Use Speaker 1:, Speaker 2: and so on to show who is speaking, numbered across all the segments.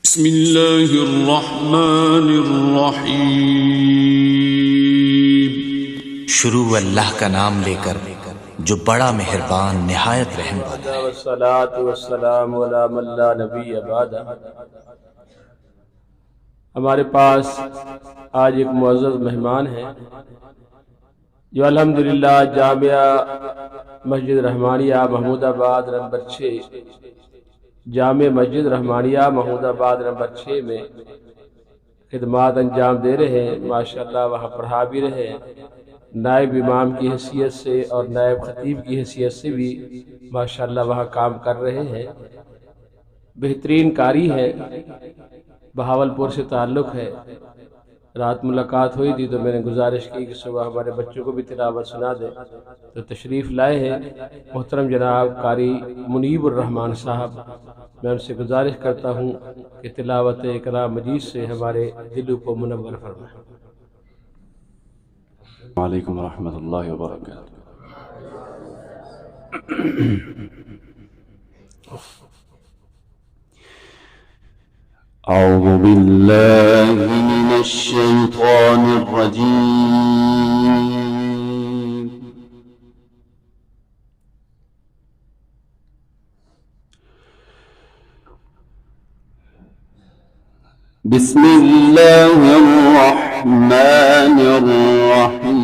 Speaker 1: बिस्मिल्लाहिर्रहमानिर्रहीम।
Speaker 2: शुरू अल्लाह का नाम लेकर जो बड़ा मेहरबान निहायत रहम वाला है।
Speaker 3: वस्सलातु वस्सलामु अला मन ला नबिय्य बअदा। हमारे पास आज एक मुअज़्ज़ज़ मेहमान है जो अल्हम्दुलिल्लाह जामिया मस्जिद रहमानिया महमूदाबाद नंबर 6 जामे मस्जिद रहमानिया महमूदाबाद नंबर 6 में खिदमात अंजाम दे रहे हैं। माशाअल्लाह वहाँ पढ़ा भी रहे हैं, नायब इमाम की हैसियत से और नायब खतीब की हैसियत से भी माशाअल्लाह वहाँ काम कर रहे हैं। बेहतरीन कारी है, बहावलपुर से ताल्लुक़ है। रात मुलाकात हुई थी तो मैंने गुजारिश की कि सुबह हमारे बच्चों को भी तिलावत सुना दे, तो तशरीफ़ लाए हैं मोहतरम जनाब कारी मुनीबुर रहमान साहब। मैं उनसे गुजारिश करता हूँ कि तिलावत कलाम मजीद से हमारे दिलों को मुनव्वर फरमाएं।
Speaker 1: वालेकुम रहमतुल्लाहि व बरकातुहू। अऊज़ु बिल्लाहि मिनश शैतानिर रजीम। बिस्मिल्लाहिर रहमानिर रहीम।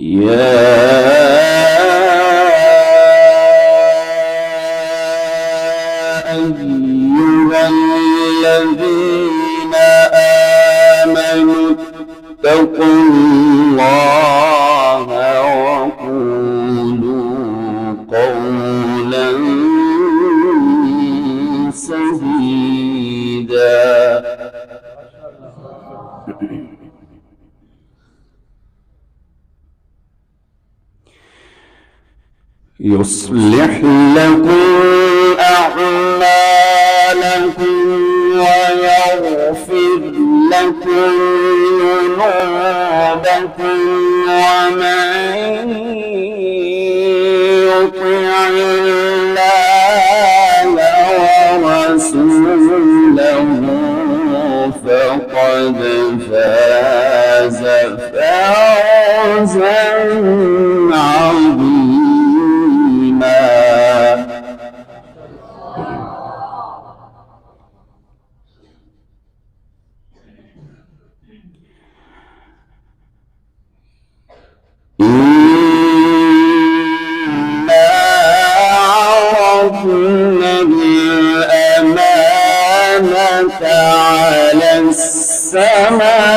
Speaker 1: या अय्युहल्लज़ीना आमनू इत्तक़ुल्लाहा वक़ूलू क़ौलन सदीदा। युस्लिह लकुम अअमालकुम व यग़फिर लकुम ज़ुनूबकुम व मन युति'िल्लाह व रसूलहु फ़क़द फ़ाज़ फ़ौज़न अज़ीमा। إنا عرضنا الأمانة على السماوات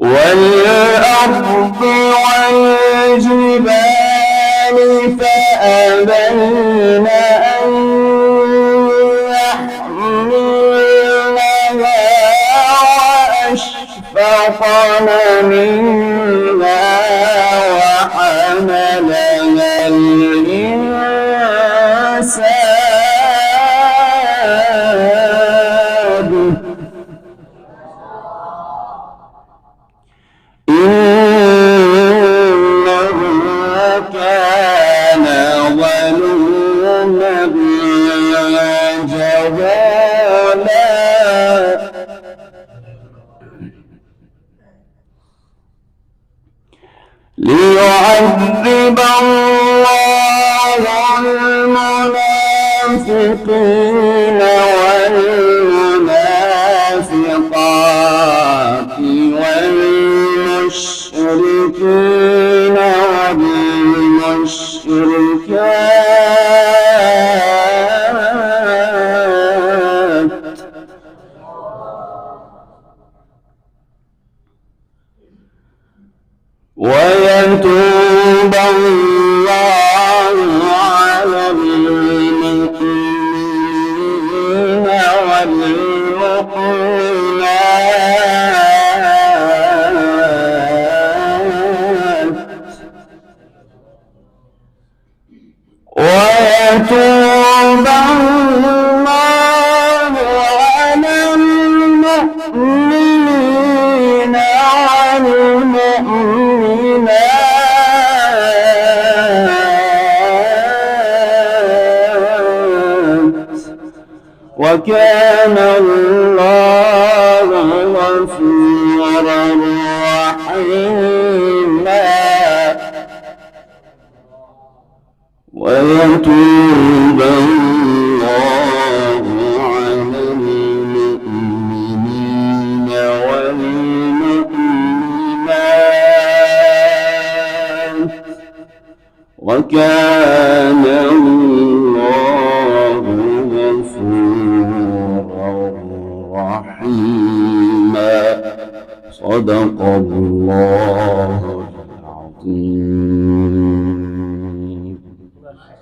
Speaker 1: والأرض والجبال فأبين أن يحملنها وأشفقن منها وحملها الإنسان إنه كان ظلوما جهولا ليعذب الله المنافقين والمنافقات والمشركين والمشركات ويتوب الله على ويتوب الله على المؤمنين والمؤمنات وكان الله غفورا رحيما ويتوب الله على المؤمنين والمؤمنات وكان الله غفورا رحيما صدق الله العظيم.